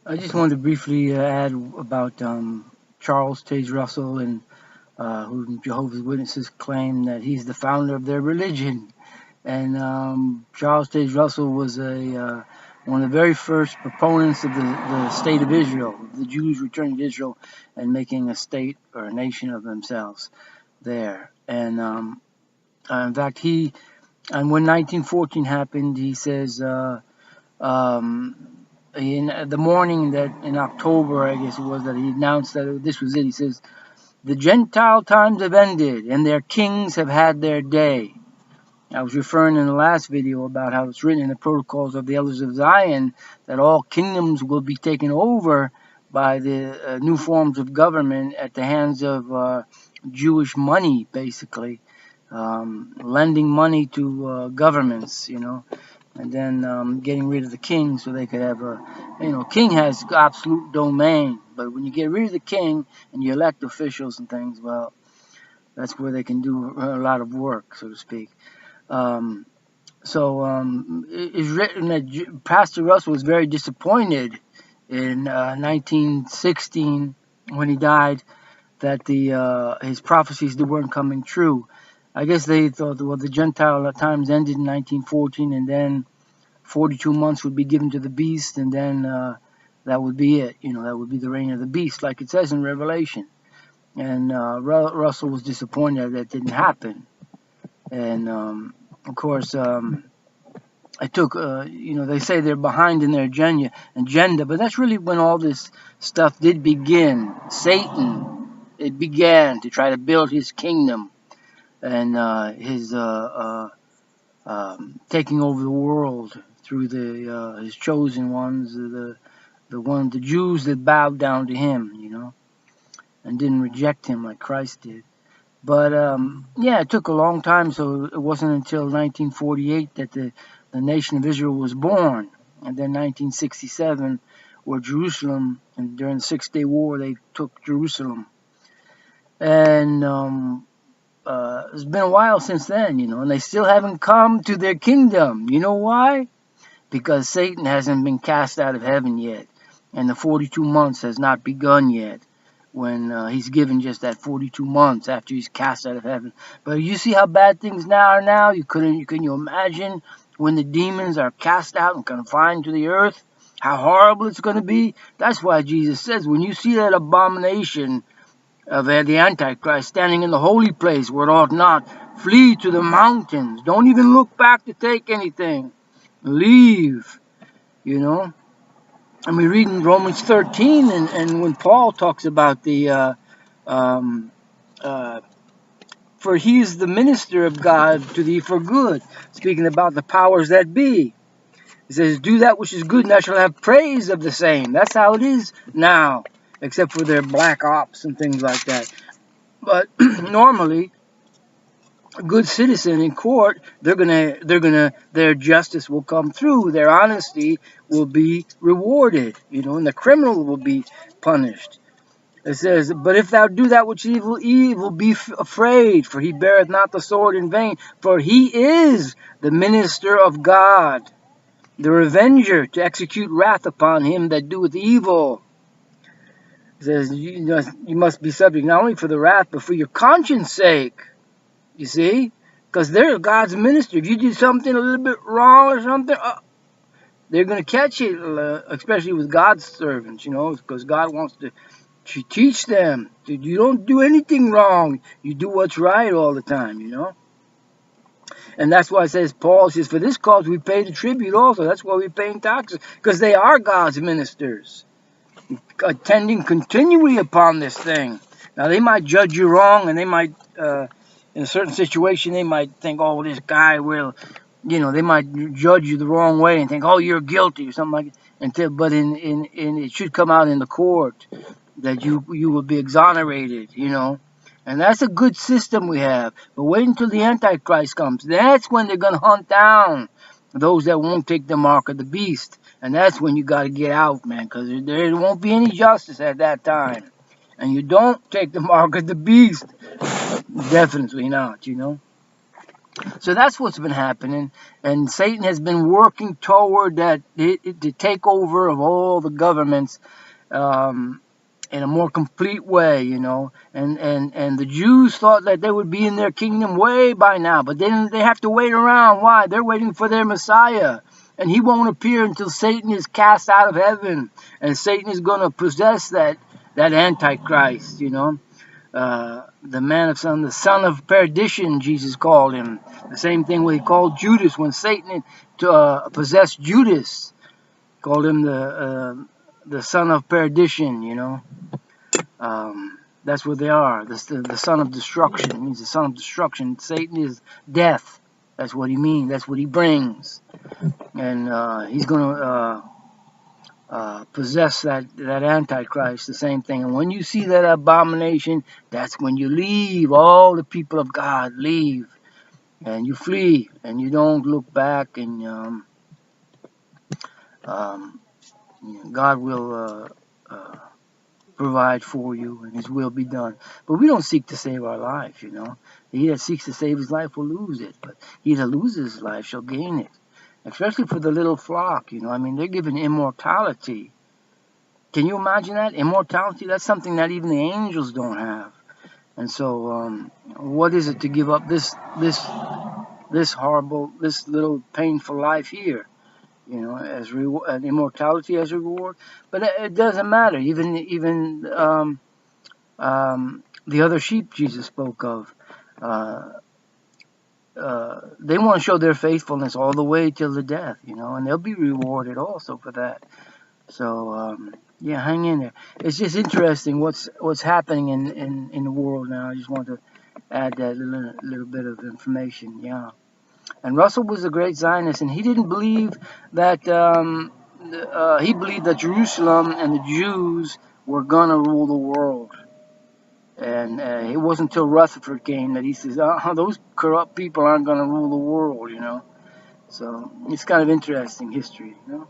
I just wanted to briefly add about Charles Taze Russell, and who Jehovah's Witnesses claim that he's the founder of their religion. And Charles Taze Russell was one of the very first proponents of the state of Israel, the Jews returning to Israel and making a state or a nation of themselves there. And in fact, and when 1914 happened, he says, in the morning that in October, I guess it was, that he announced that this was it. He says, "The Gentile times have ended, and their kings have had their day." I was referring in the last video about how it's written in the protocols of the Elders of Zion that all kingdoms will be taken over by the new forms of government at the hands of Jewish money, basically, lending money to governments, and then getting rid of the king so they could have king has absolute domain, but when you get rid of the king and you elect officials and things, well, that's where they can do a lot of work, so to speak. It's written that Pastor Russell was very disappointed in 1916 when he died that his prophecies weren't coming true. I guess they thought, well, the Gentile times ended in 1914, and then 42 months would be given to the beast, and then that would be it. That would be the reign of the beast, like it says in Revelation. And Russell was disappointed that didn't happen. And of course, I took, they say they're behind in their agenda, but that's really when all this stuff did begin. Satan, it began to try to build his kingdom and his taking over the world through his chosen ones, the Jews that bowed down to him, and didn't reject him like Christ did. But it took a long time, so it wasn't until 1948 that the nation of Israel was born, and then 1967, where Jerusalem, and during the 6-Day War, they took Jerusalem. And it's been a while since then, and they still haven't come to their kingdom. You know why? Because Satan hasn't been cast out of heaven yet, and the 42 months has not begun yet, when he's given just that 42 months after he's cast out of heaven. But you see how bad things are now? Can you imagine when the demons are cast out and confined to the earth? How horrible it's going to be? That's why Jesus says, when you see that abomination of the Antichrist standing in the holy place where it ought not, flee to the mountains. Don't even look back to take anything. Leave, And we read in Romans 13, and when Paul talks about for he is the minister of God to thee for good, speaking about the powers that be. He says, do that which is good, and thou shalt have praise of the same. That's how it is now, except for their black ops and things like that. But normally, a good citizen in court, their justice will come through, their honesty will be rewarded, and the criminal will be punished. It says, but if thou do that which is evil, be afraid, for he beareth not the sword in vain, for he is the minister of God, the revenger, to execute wrath upon him that doeth evil. It says, you must be subject not only for the wrath, but for your conscience sake. You see? Because they're God's minister. If you do something a little bit wrong or something, they're going to catch it, especially with God's servants, because God wants to teach them. You don't do anything wrong. You do what's right all the time, And that's why it says, Paul says, for this cause we pay the tribute also. That's why we're paying taxes, because they are God's ministers, attending continually upon this thing. Now, they might judge you wrong, and they might, in a certain situation, they might think, oh, this guy will, they might judge you the wrong way and think, oh, you're guilty or something like that. But it should come out in the court that you will be exonerated, And that's a good system we have. But wait until the Antichrist comes. That's when they're going to hunt down those that won't take the mark of the beast. And that's when you got to get out, man, because there won't be any justice at that time. And you don't take the mark of the beast. Definitely not, So that's what's been happening, and Satan has been working toward that to take over of all the governments in a more complete way, you know. And the Jews thought that they would be in their kingdom way by now, but then they have to wait around. Why? They're waiting for their Messiah, and he won't appear until Satan is cast out of heaven, and Satan is going to possess that Antichrist, you know. The man of son, the son of perdition, Jesus called him. The same thing when he called Judas, when Satan possessed Judas, called him the son of perdition, you know. That's what they are, the son of destruction. It means the son of destruction. Satan is death. That's what he means. That's what he brings. And he's going to possess that Antichrist, the same thing. And when you see that abomination, that's when you leave. All the people of God leave, and you flee, and you don't look back, and God will provide for you, and his will be done. But we don't seek to save our life, you know. He that seeks to save his life will lose it, but he that loses his life shall gain it. Especially for the little flock, you know. I mean, they're given immortality. Can you imagine that? Immortality? That's something that even the angels don't have. And so, what is it to give up this horrible, this little painful life here? You know, as immortality as reward. But it doesn't matter. Even the other sheep Jesus spoke of, they want to show their faithfulness all the way till the death, you know, and they'll be rewarded also for that. So yeah, hang in there. It's just interesting what's happening in the world now. I just want to add that little bit of information. Yeah. And Russell was a great Zionist, and he didn't believe that he believed that Jerusalem and the Jews were gonna rule the world. And it wasn't until Rutherford came that he says, those corrupt people aren't gonna rule the world, you know. So it's kind of interesting history, you know.